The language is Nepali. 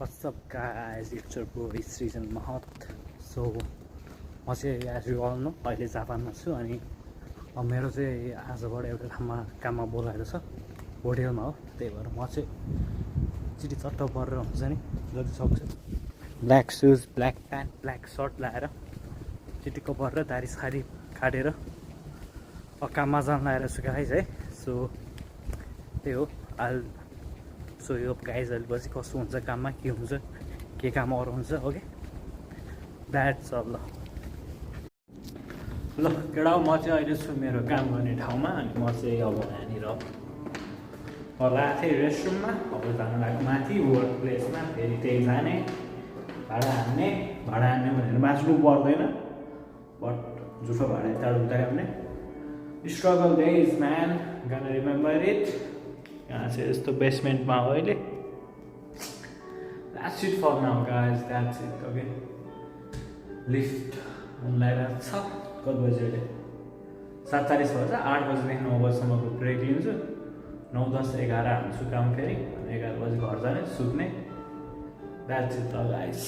What's up guys, it's your boy Srijan Mahat. So म चाहिँ as you all know अहिले जापानमा छु अनि मेरो चाहिँ आजबाट एउटा ठाउँमा काममा बोलाएको छ होटेलमा हो। त्यही भएर म चाहिँ चिटी चट्ट परेर हुन्छ नि जति सक्छ black shoes black pant black shirt लगाएर चिटिक्क परेर दारी सारी काटेर काममा जान लगाएर छु गाइज है। सो त्यही हो सो यो गाइज अहिले पछि कस्तो हुन्छ काममा के हुन्छ के काम अरू हुन्छ ओके द्याट्स अल। ल केटा म चाहिँ अहिले छु मेरो काम गर्ने ठाउँमा अनि म चाहिँ अब यहाँनिर लगाएको थिएँ रेस्टरुममा अब जानु लाग्यो माथि वर्क प्लेसमा फेरि त्यही जाने भाडा हान्ने भनेर बाँच्नु पर्दैन बट जुठो भाडा यताबाट उता गर्ने स्ट्रगल डेज म्यान गाना रिमेम्बर इट। यहाँ चाहिँ यस्तो बेसमेन्टमा हो अहिले that's it for now guys that's it okay. Lift लगाइरहेको छ कति बजी अहिले 7:40 भन्छ 8 बजीदेखि 9 बजीसम्मको ब्रेक लिन्छु 9, 10, 11 हान्छु काम फेरि 11 बजी घर जाने सुत्ने द्याट्स इट ल गाइज।